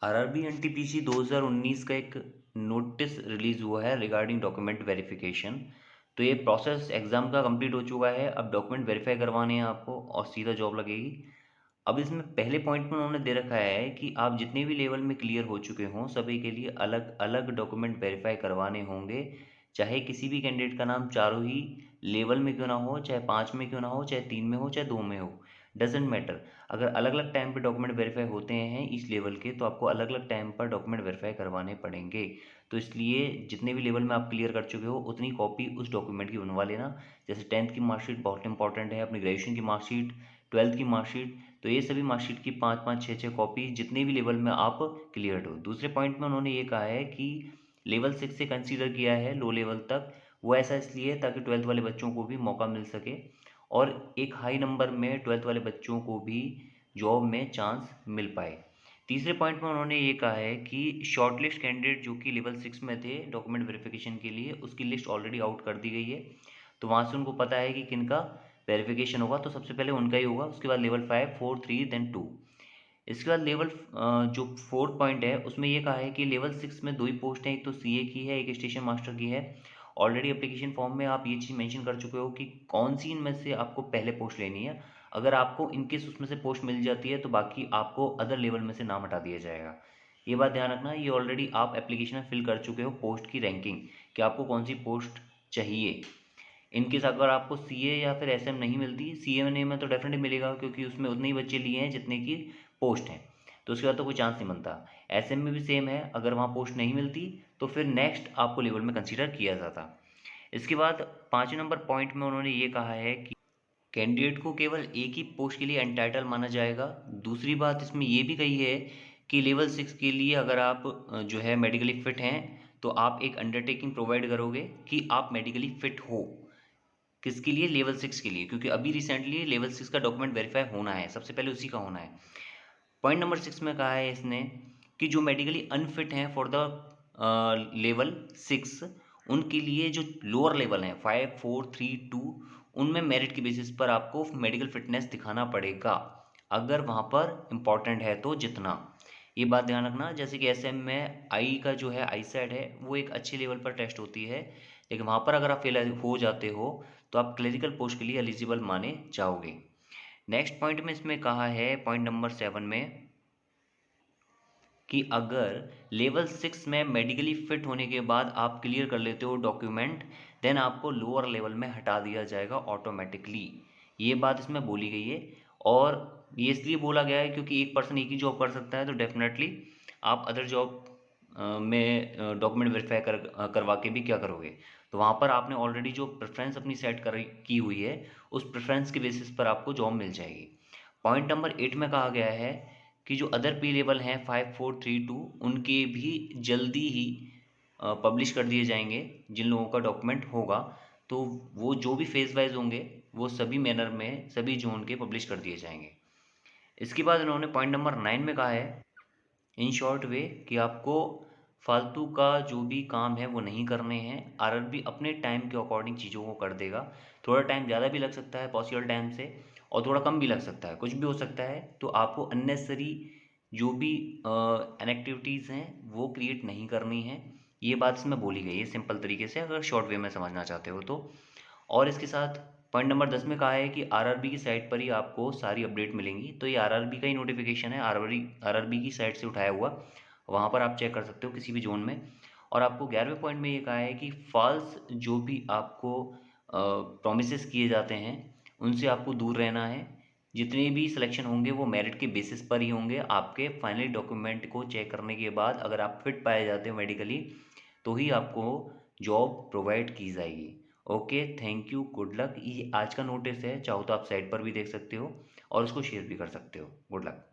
RRB NTPC 2019 का एक notice release हुआ है रिगार्डिंग डॉक्यूमेंट वेरिफिकेशन। तो ये प्रोसेस एग्जाम का कंप्लीट हो चुका है। अब डॉक्यूमेंट वेरीफाई करवाने हैं आपको और सीधा जॉब लगेगी। अब इसमें पहले पॉइंट में उन्होंने दे रखा है कि आप जितने भी लेवल में क्लियर हो चुके हों सभी के लिए अलग अलग डॉक्यूमेंट वेरीफाई करवाने होंगे। चाहे किसी भी कैंडिडेट का नाम चारों ही लेवल में क्यों ना हो, चाहे 5 में क्यों ना हो, चाहे 3 में हो, चाहे 2 में हो, डजेंट मैटर। अगर अलग अलग टाइम पे डॉक्यूमेंट वेरीफाई होते हैं इस लेवल के तो आपको अलग अलग टाइम पर डॉक्यूमेंट वेरीफाई करवाने पड़ेंगे। तो इसलिए जितने भी लेवल में आप क्लियर कर चुके हो उतनी कॉपी उस डॉक्यूमेंट की बनवा लेना। जैसे 10th की मार्कशीट बहुत इंपॉर्टेंट है, अपनी ग्रेजुएशन की मार्कशीट, 12th की मार्कशीट, तो ये सभी मार्कशीट की 5-5 6-6 कॉपी जितने भी लेवल में आप क्लियर हो। दूसरे पॉइंट में उन्होंने ये कहा है कि लेवल 6 से कंसीडर किया है लो लेवल तक। वो ऐसा इसलिए है ताकि 12th वाले बच्चों को भी मौका मिल सके और एक हाई नंबर में 12th वाले बच्चों को भी जॉब में चांस मिल पाए। तीसरे पॉइंट में उन्होंने ये कहा है कि शॉर्टलिस्ट कैंडिडेट जो कि लेवल 6 में थे डॉक्यूमेंट वेरिफिकेशन के लिए उसकी लिस्ट ऑलरेडी आउट कर दी गई है। तो वहाँ से उनको पता है कि किनका वेरिफिकेशन होगा, तो सबसे पहले उनका ही होगा, उसके बाद लेवल 5, 4, 3 देन 2। इसके बाद लेवल जो फोर्थ पॉइंट है उसमें ये कहा है कि लेवल 6 में दो ही पोस्ट हैं, एक तो सीए की है, एक स्टेशन मास्टर की है। ऑलरेडी एप्लीकेशन फॉर्म में आप ये चीज़ मेंशन कर चुके हो कि कौन सी इनमें से आपको पहले पोस्ट लेनी है। अगर आपको इनकेस उसमें से पोस्ट मिल जाती है तो बाकी आपको अदर लेवल में से नाम हटा दिया जाएगा। ये बात ध्यान रखना, ये ऑलरेडी आप एप्लीकेशन में फिल कर चुके हो पोस्ट की रैंकिंग कि आपको कौन सी पोस्ट चाहिए। इनकेस अगर आपको सीए या फिर एसएम नहीं मिलती, सीएमए में तो डेफिनेटली मिलेगा क्योंकि उसमें उतने ही बच्चे लिए हैं जितने की पोस्ट हैं, तो उसके बाद तो कोई चांस नहीं बनता। एसएम में भी सेम है, अगर वहाँ पोस्ट नहीं मिलती तो फिर नेक्स्ट आपको लेवल में कंसीडर किया जाता। इसके बाद 5 नंबर पॉइंट में उन्होंने ये कहा है कि कैंडिडेट को केवल एक ही पोस्ट के लिए एंटाइटल माना जाएगा। दूसरी बात इसमें ये भी कही है कि लेवल 6 के लिए अगर आप जो है मेडिकली फिट हैं तो आप एक अंडरटेकिंग प्रोवाइड करोगे कि आप मेडिकली फिट हो। किसके लिए? लेवल 6 के लिए, क्योंकि अभी रिसेंटली लेवल 6 का डॉक्यूमेंट वेरीफाई होना है, सबसे पहले उसी का होना है। पॉइंट नंबर 6 में कहा है इसने कि जो मेडिकली अनफिट हैं फॉर द लेवल 6 उनके लिए जो लोअर लेवल हैं 5, 4, 3, 2 उनमें मेरिट की बेसिस पर आपको मेडिकल फिटनेस दिखाना पड़ेगा, अगर वहाँ पर इम्पॉर्टेंट है तो जितना। ये बात ध्यान रखना, जैसे कि एसएम में आई का जो है आई सेट है वो एक अच्छे लेवल पर टेस्ट होती है, लेकिन वहाँ पर अगर आप फेल हो जाते हो तो आप क्लरिकल पोस्ट के लिए एलिजिबल माने जाओगे। नेक्स्ट पॉइंट में इसमें कहा है पॉइंट नंबर 7 में कि अगर लेवल 6 में मेडिकली फिट होने के बाद आप क्लियर कर लेते हो डॉक्यूमेंट देन आपको लोअर लेवल में हटा दिया जाएगा ऑटोमेटिकली। ये बात इसमें बोली गई है और ये इसलिए बोला गया है क्योंकि एक पर्सन एक ही जॉब कर सकता है, तो डेफिनेटली आप अदर जॉब में डॉक्यूमेंट वेरीफाई करवा के भी क्या करोगे। तो वहाँ पर आपने ऑलरेडी जो प्रेफरेंस अपनी सेट कर की हुई है उस प्रेफरेंस के बेसिस पर आपको जॉब मिल जाएगी। पॉइंट नंबर 8 में कहा गया है कि जो अदर पी लेवल हैं 5, 4, 3, 2 उनके भी जल्दी ही पब्लिश कर दिए जाएंगे जिन लोगों का डॉक्यूमेंट होगा। तो वो जो भी फेज वाइज होंगे वो सभी मैनर में सभी जोन के पब्लिश कर दिए जाएंगे। इसके बाद इन्होंने पॉइंट नंबर 9 में कहा है इन शॉर्ट वे कि आपको फालतू का जो भी काम है वो नहीं करने हैं। आरआरबी अपने टाइम के अकॉर्डिंग चीज़ों को कर देगा। थोड़ा टाइम ज़्यादा भी लग सकता है पॉसिबल टाइम से और थोड़ा कम भी लग सकता है, कुछ भी हो सकता है। तो आपको अननेसेसरी जो भी इनएक्टिविटीज़ हैं वो क्रिएट नहीं करनी है। ये बात इसमें बोली गई है सिंपल तरीके से, अगर शॉर्ट वे में समझना चाहते हो तो। और इसके साथ पॉइंट नंबर 10 में कहा है कि आरआरबी की साइट पर ही आपको सारी अपडेट मिलेंगी। तो ये आरआरबी का ही नोटिफिकेशन है, आरआरबी की साइट से उठाया हुआ, वहाँ पर आप चेक कर सकते हो किसी भी जोन में। और आपको 11वें पॉइंट में ये कहा है कि फॉल्स जो भी आपको प्रोमिसेस किए जाते हैं उनसे आपको दूर रहना है। जितने भी सिलेक्शन होंगे वो मेरिट के बेसिस पर ही होंगे। आपके फाइनली डॉक्यूमेंट को चेक करने के बाद अगर आप फिट पाए जाते हो मेडिकली तो ही आपको जॉब प्रोवाइड की जाएगी। Okay, thank you, good luck. ये आज का नोटिस है, चाहो तो आप साइट पर भी देख सकते हो और उसको शेयर भी कर सकते हो। Good luck.